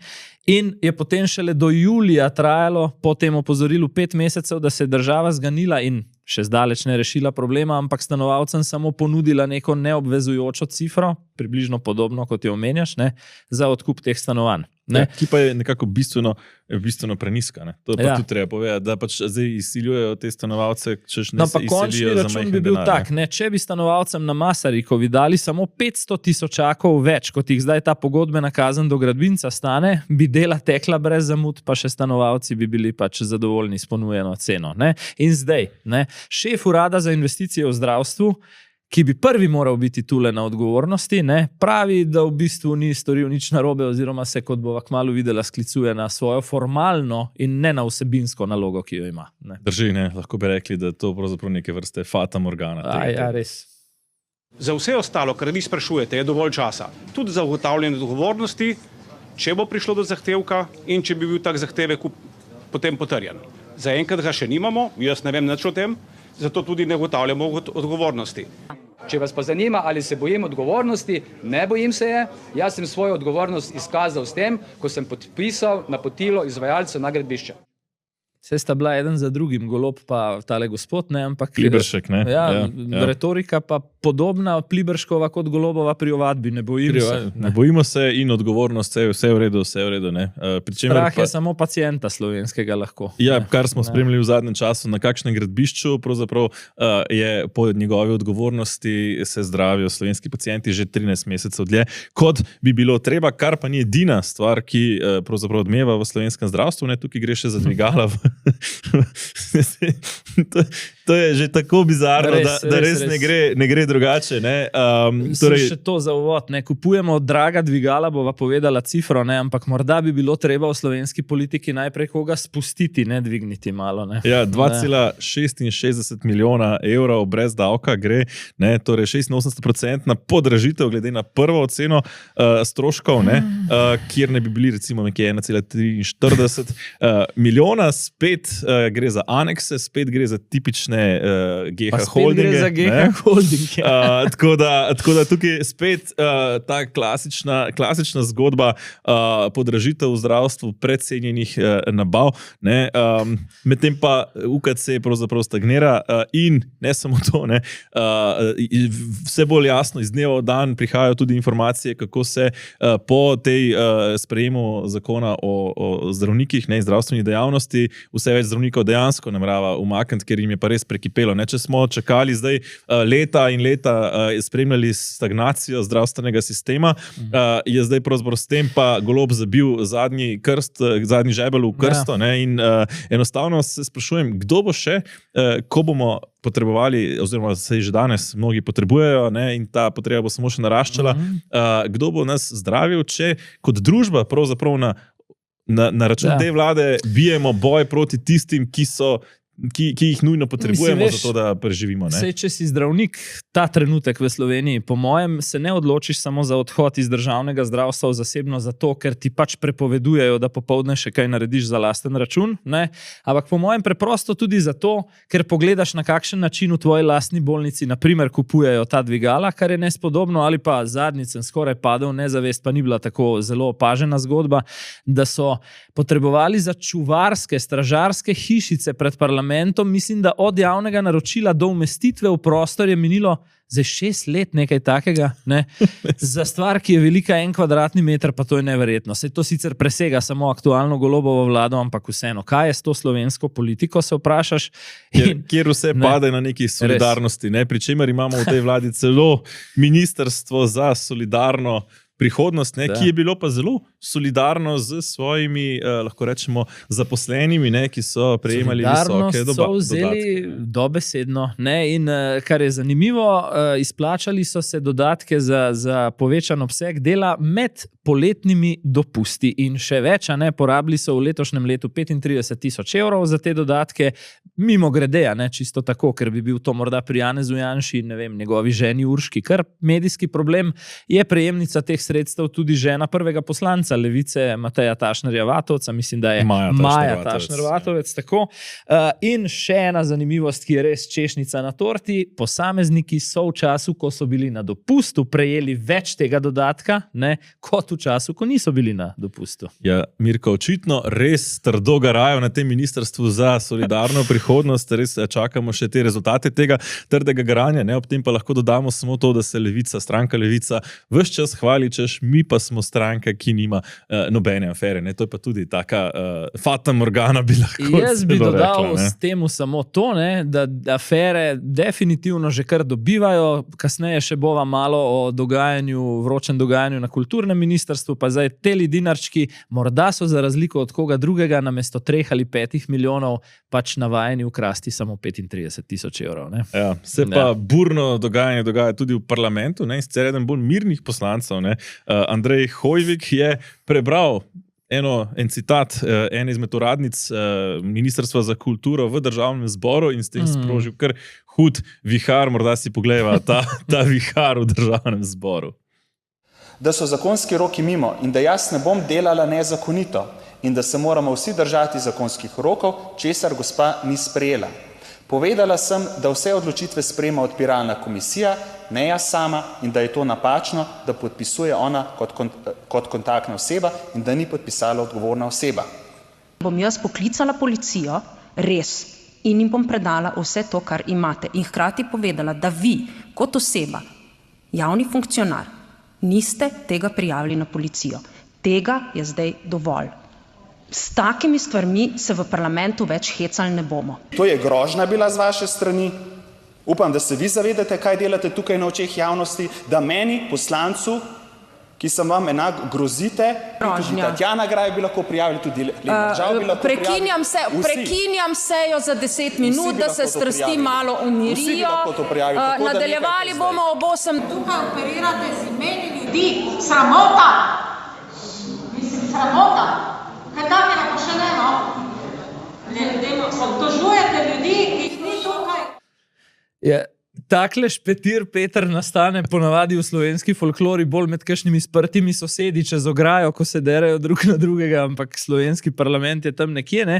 in je potem šele do julija trajalo po tem opozorilu 5 mesecev, da se je država zganila in še zdaleč ne rešila problema, ampak stanovalcem samo ponudila neko neobvezujočo cifro, približno podobno, kot jo omenjaš, ne, za odkup teh stanovanj. Ne? Ki pa je nekako bistveno preniska. Ne? To pa tudi treba povedati, da pač zdaj izsiljujejo te stanovalce, češ ne se izsilijo za majhen bi bil denar. Tak, ne? Če bi stanovalcem na Masarikovi dali samo 500 000 več, kot jih zdaj ta pogodbena kazen do gradbinca stane, bi dela tekla brez zamud, pa še stanovalci bi bili pač zadovoljni s ponujeno ceno. Ne? In zdaj, ne? Šef urada za investicije v zdravstvu, ki bi prvi moral biti tule na odgovornosti, ne, pravi, da v bistvu ni storil nič narobe oziroma se, kot bova kmalu videla, sklicuje na svojo formalno in ne na vsebinsko nalogo, ki jo ima. Ne. Drži, ne, lahko bi rekli, da to pravzaprav neke vrste fata morgana. Ja, res. Za vse ostalo, kar vi sprašujete, je dovolj časa. Tudi za ugotavljanje odgovornosti, če bo prišlo do zahtevka in če bi bil tak zahtevek potem potrjen. Zaenkrat ga še nimamo, jaz ne vem nič o tem, zato tudi ne ugotavljamo odgovornosti. Če vas pa zanima, ali se bojim odgovornosti, ne bojim se je. Jaz sem svojo odgovornost izkazal s tem, ko sem podpisal napotilo izvajalcev na gradbišče. Vse sta bila eden za drugim, Golob pa tale gospod, ne, ampak... Pliberšek, ne? Ja. Retorika pa podobna Pliberškova kot Golobova pri ovadbi, ne bojimo se. Ne bojimo se in odgovornost, vse v redu, ne. Strah je samo pacienta slovenskega lahko. Ja, kar smo spremljali v zadnjem času, na kakšnem gradbišču, pravzaprav je po njegovi odgovornosti se zdravijo slovenski pacienti že 13 mesecev dlje, kot bi bilo treba, kar pa ni edina stvar, ki pravzaprav odmeva v slovenskem zdravstvu, ne, tukaj gre še za dvigala To je že tako bizarno, da res ne gre drugače. Torej... Še to za uvod. Kupujemo draga dvigala, bova povedala cifro, ampak morda bi bilo treba v slovenski politiki najprej koga spustiti, ne dvigniti malo. Ne? Ja, 2,66 milijona evrov brez davka gre, torej 86% na podražitev glede na prvo oceno stroškov, kjer ne bi bili recimo nekje 1,43 milijona, spet gre za anekse, spet gre za tipične GH holdinge. Gre za GH holdinge. Tako da tukaj spet ta klasična zgodba podražitev v zdravstvu, precenjenih nabav, medtem pa UKC pravzaprav stagnira in ne samo to, vse bolj jasno iz dneva v dan prihajajo tudi informacije, kako se po tej sprejemu zakona o zdravnikih, zdravstveni dejavnosti, vse več zdravnikov dejansko namerava umakniti, ker jim je pa res prekipelo. Če smo čakali zdaj leta in leta, spremljali stagnacijo zdravstvenega sistema, je zdaj pravzaprav s tem pa Golob zabil zadnji žebelj v krsto, in enostavno se sprašujem, kdo bo še, ko bomo potrebovali, oziroma se že danes mnogi potrebujejo, in ta potreba bo samo še naraščala, kdo bo nas zdravil, če kot družba pravzaprav na račun te vlade bijemo boj proti tistim, ki jih nujno potrebujemo, zato da preživimo. Sej, če si zdravnik ta trenutek v Sloveniji, po mojem, se ne odločiš samo za odhod iz državnega zdravstva v zasebno zato, ker ti pač prepovedujejo, da popoldne še kaj narediš za lasten račun, ampak po mojem preprosto tudi zato, ker pogledaš, na kakšen način v tvoji lastni bolnici naprimer kupujejo ta dvigala, kar je nespodobno, ali pa zadnjič sem skoraj padel, nezavest pa ni bila tako zelo opažena zgodba, da so potrebovali za čuvarske, stražarske hišice pred parlamentom. Mislim, da od javnega naročila do umestitve v prostor je minilo za 6 let nekaj takega, za stvar, ki je velika 1 kvadratni meter, pa to je neverjetno. Se to sicer presega samo aktualno Golobovo vlado, ampak vseeno, kaj je s to slovensko politiko, se vprašaš? Kjer vse pade na neki solidarnosti, pri čemer imamo v tej vladi celo ministrstvo za solidarno prihodnost, ki je bilo pa zelo solidarno z svojimi, lahko rečemo, zaposlenimi, ki so prejemali visoke dodatke. So vzeli dobesedno. In kar je zanimivo, izplačali so se dodatke za povečan obseg dela med poletnimi dopusti. In še več, porabili so v letošnjem letu 35.000 evrov za te dodatke. Mimo grede, čisto tako, ker bi bil to morda pri Janezu Janši, njegovi ženi Urški, kar medijski problem, je prejemnica teh sredstev tudi žena prvega poslanca Levice, Mateja Tašnerja-Vatovca, mislim, da je Maja Tašner-Vatovec, tako. In še ena zanimivost, ki je res češnica na torti, posamezniki so v času, ko so bili na dopustu, prejeli več tega dodatka, kot v času, ko niso bili na dopustu. Ja, Mirko, očitno res trdo garajo na tem ministrstvu za solidarno prihodnost, res čakamo še te rezultate tega trdega garanja, ob tem pa lahko dodamo samo to, da se stranka Levica ves čas hvali, češ mi pa smo stranka, ki nima nobene afere. To je pa tudi taka fata morgana bi lahko Jaz bi dodal s temu samo to, da afere definitivno že kar dobivajo. Kasneje še bova malo o vročem dogajanju na kulturnem ministrstvu, pa zdaj teli dinarčki, morda so za razliko od koga drugega namesto 3 ali 5 milijonov pač navajeni ukrasti samo 35.000 evrov. Ja, se pa burno dogajanje dogaja tudi v parlamentu, sicer eden bolj mirnih poslancev, Andrej Hoivik je prebral en citat ene izmed uradnic Ministrstva za kulturo v državnem zboru in s tem sprožil kar hud vihar, morda si pogledava ta vihar v državnem zboru. Da so zakonski roki mimo in da jaz ne bom delala nezakonito in da se moramo vsi držati zakonskih rokov, česar gospa ni sprejela. Povedala sem, da vse odločitve sprejema odpiralna komisija, ne jaz sama, in da je to napačno, da podpisuje ona kot kontaktna oseba in da ni podpisala odgovorna oseba. Bom jaz poklicala policijo, res, in jim bom predala vse to, kar imate. In hkrati povedala, da vi, kot oseba, javni funkcionar, niste tega prijavili na policijo. Tega je zdaj dovolj. S takimi stvarmi se v parlamentu več hecali ne bomo. To je grožnja bila z vaše strani. Upam, da se vi zavedate, kaj delate tukaj na očeh javnosti, da meni, poslancu, ki sem vam enak, grozite, tudi Tatjana Graj bi lahko prijavili, tudi Lenart Žavbi bi lahko prijavili. Prekinjam sejo za 10 minut, da se strasti malo umirijo. Nadaljevali bomo ob 8. Tukaj operirate z imeni ljudi. Sramota! Mislim, sramota! Kaj takega pa še ne, no? Obtožujete ljudi, ki jih ni tukaj. Takle špetir, Peter, nastane ponavadi v slovenski folklori bolj med kakšnimi sprtimi sosedi čez ograjo, ko se derajo drug na drugega, ampak slovenski parlament je tam nekje, ne.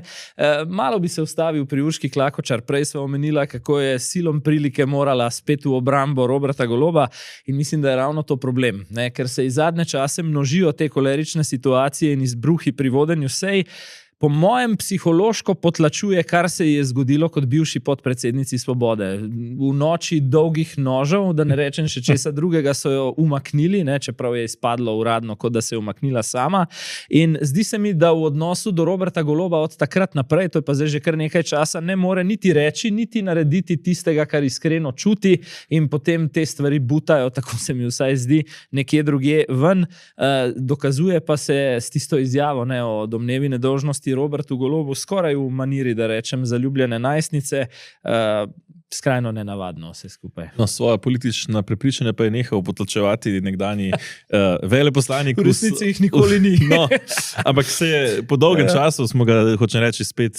Malo bi se ustavil pri Urški Klakočar. Prej sva omenila, kako je silom prilike morala spet v obrambo Roberta Goloba in mislim, da je ravno to problem, ne, ker se iz zadnje čase množijo te kolerične situacije in izbruhi pri vodenju sej. Po mojem psihološko potlačuje, kar se je zgodilo kot bivši podpredsednici Svobode. V noči dolgih nožev, da ne rečem še česa drugega, so jo umaknili, ne, čeprav je izpadlo uradno, kot da se je umaknila sama. In zdi se mi, da v odnosu do Roberta Goloba od takrat naprej, to je pa zdaj že kar nekaj časa, ne more niti reči, niti narediti tistega, kar iskreno čuti in potem te stvari butajo, tako se mi vsaj zdi, nekje drugje ven. Dokazuje pa se s tisto izjavo, ne, o domnevi nedolžnosti Robertu Golobu skoraj v maniri, da rečem, zaljubljene najstnice, skrajno nenavadno vse skupaj. No, svoja politična prepričanja pa je nehal potlačevati nekdanji veleposlanik. V resnici jih nikoli ni. No, ampak se je po dolgem času, smo ga, hočem reči, spet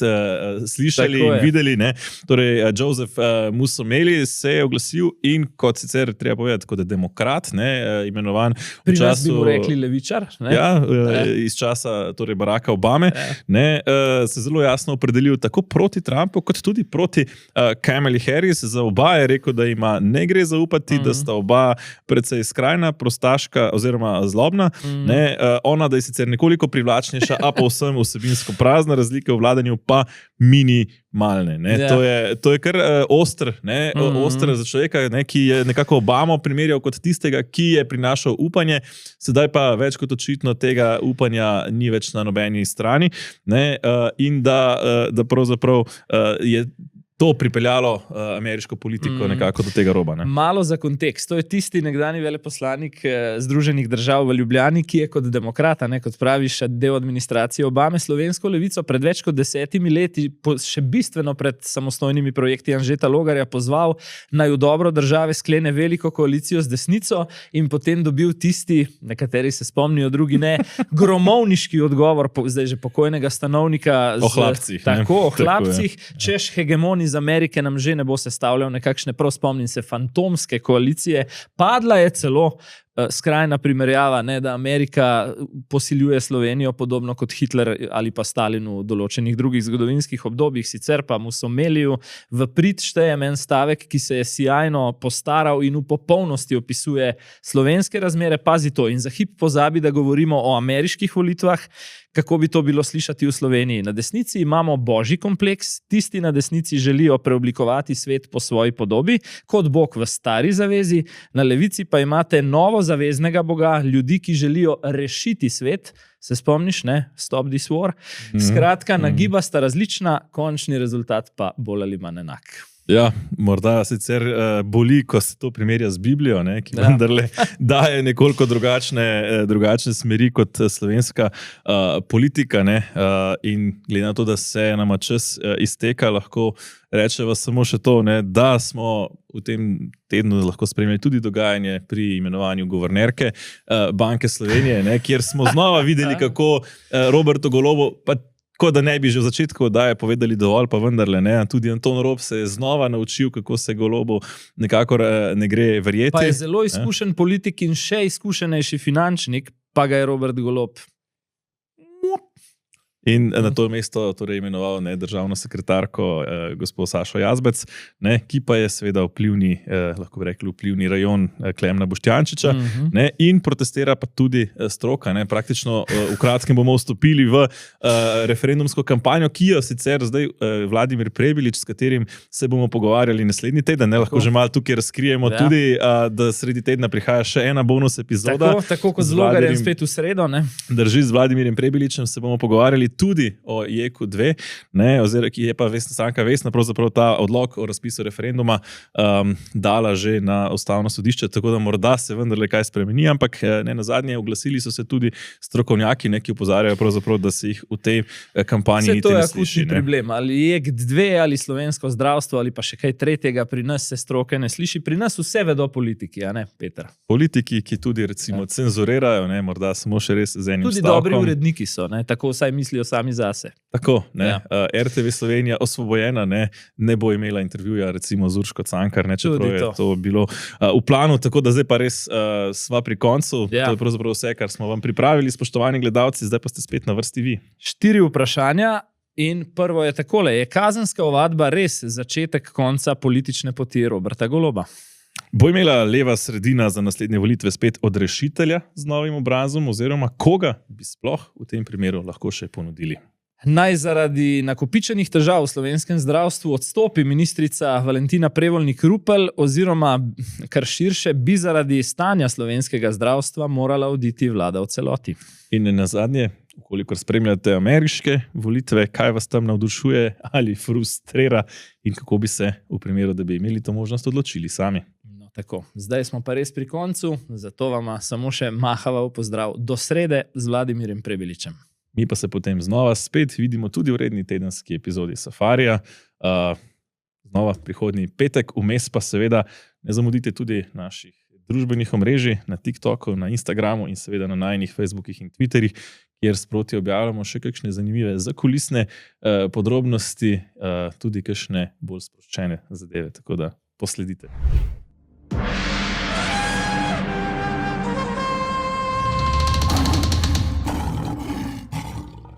slišali in videli. Ne? Torej, Joseph Musomeli se je oglasil in kot sicer treba povedati, kot je demokrat, ne, imenovan v času... Pri nas bi mu rekli levičar. Ne? Ja, iz časa torej Baracka Obame, ne, se zelo jasno opredelil tako proti Trumpu, kot tudi proti Kamali Harris. Za oba je rekel, da ima ne gre zaupati, da sta oba precej skrajna, prostaška oziroma zlobna. Ne, ona, da je sicer nekoliko privlačnejša, a povsem vsebinsko prazna, razlike v vladanju pa minimalne. Ne. To je kar oster, ne, oster za človeka, ne, ki je nekako Obamo primerjal kot tistega, ki je prinašal upanje, sedaj pa več kot očitno tega upanja ni več na nobeni strani, ne, in da pravzaprav je to pripeljalo ameriško politiko nekako do tega roba. Ne? Malo za kontekst. To je tisti nekdanji veleposlanik Združenih držav v Ljubljani, ki je kot demokrata, ne, kot praviš, del administracije Obame, slovensko levico pred več kot 10 leti, še bistveno pred samostojnimi projekti Anžeta Logarja pozval, naj v dobro države sklene veliko koalicijo z desnico in potem dobil tisti, nekateri se spomnijo, drugi ne, gromovniški odgovor, zdaj že pokojnega stanovnika o hlapcih. Tako, o hlapcih, češ hegemoni iz Amerike nam že ne bo sestavljal nekakšne, prav spomnim se, fantomske koalicije. Padla je celo skrajna primerjava, ne, da Amerika posiljuje Slovenijo podobno kot Hitler ali pa Stalin v določenih drugih zgodovinskih obdobjih, sicer pa Musomeliju v prid štejem en stavek, ki se je sijajno postaral in v popolnosti opisuje slovenske razmere. Pazi to, in za hip pozabi, da govorimo o ameriških volitvah, kako bi to bilo slišati v Sloveniji. Na desnici imamo božji kompleks, tisti na desnici želijo preoblikovati svet po svoji podobi, kot Bog v stari zavezi, na levici pa imate novo zaveznega Boga, ljudi, ki želijo rešiti svet. Se spomniš, ne? Stop this war. Skratka, nagiba sta različna, končni rezultat pa bolj ali manj enak. Ja, morda sicer boli, ko se to primerja z Biblijo, ne, ki vendarle daje nekoliko drugačne smeri kot slovenska politika. Ne, in glede na to, da se nama čas izteka, lahko rečeva samo še to, ne, da smo v tem tednu lahko spremljali tudi dogajanje pri imenovanju guvernerke Banke Slovenije, ne, kjer smo znova videli, kako Robertu Golobu, pa kot da ne bi že v začetku oddaje povedali dovolj, pa vendarle ne. Tudi Anton Rob se je znova naučil, kako se Golobu nekako ne gre verjeti. Pa je zelo izkušen politik in še izkušenejši finančnik, pa ga je Robert Golob. In na to mesto torej imenoval, ne, državno sekretarko gospod Sašo Jazbec, ne, ki pa je seveda vplivni, lahko bi rekli, vplivni rajon Klemna Boštjančiča, ne, in protestira pa tudi stroka. Ne. Praktično v kratkem bomo vstopili v referendumsko kampanjo, ki jo sicer zdaj Vladimir Prebilič, s katerim se bomo pogovarjali naslednji teden. Ne. Lahko že malo tukaj razkrijemo tudi, da sredi tedna prihaja še ena bonus epizoda. Tako kot z Logarjem spet v sredo. Ne. Drži, z Vladimirjem Prebiličem se bomo pogovarjali tudi o JEK2, oziroma ki je pa stranka Vesna pravzaprav ta odlok o razpisu referenduma dala že na Ustavno sodišče, tako da morda se vendarle kaj spremeni, ampak ne nazadnje oglasili so se tudi strokovnjaki, ki opozarjajo pravzaprav, da se jih v tej kampanji niti ne sliši. To je akutni problem. Ali JEK2, ali slovensko zdravstvo, ali pa še kaj tretjega, pri nas se stroke ne sliši. Pri nas vse vedo politiki, a ne, Peter? Politiki, ki tudi recimo cenzurirajo, morda samo še res z enim tudi stavkom. Dobri uredniki so, tako vsaj mislijo sami zase. Tako, RTV Slovenija osvobojena ne bo imela intervjuja recimo z Urško Cankar, čeprav je to bilo v planu, tako da zdaj pa res sva pri koncu. To je pravzaprav vse, kar smo vam pripravili, spoštovani gledalci, zdaj pa ste spet na vrsti vi. 4 vprašanja in prvo je takole. Je kazenska ovadba res začetek konca politične poti Roberta Goloba? Bo imela leva sredina za naslednje volitve spet odrešitelja z novim obrazom oziroma koga bi sploh v tem primeru lahko še ponudili? Naj zaradi nakopičenih težav v slovenskem zdravstvu odstopi ministrica Valentina Prevolnik Rupel oziroma kar širše bi zaradi stanja slovenskega zdravstva morala oditi vlada v celoti. In nazadnje, kolikor spremljate ameriške volitve, kaj vas tam navdušuje ali frustrira in kako bi se v primeru, da bi imeli to možnost, odločili sami. No, tako, zdaj smo pa res pri koncu, zato vama samo še mahaval pozdrav do srede z Vladimirjem Prebiličem. Mi pa se potem znova spet vidimo tudi v redni tedenski epizodi Safarija. Znova prihodnji petek, vmes pa seveda ne zamudite tudi naših družbenih omrežij na TikToku, na Instagramu in seveda na najinih Facebookih in Twitterih, kjer sproti objavljamo še kakšne zanimive zakulisne podrobnosti, tudi kakšne bolj sproščene zadeve, tako da posledite.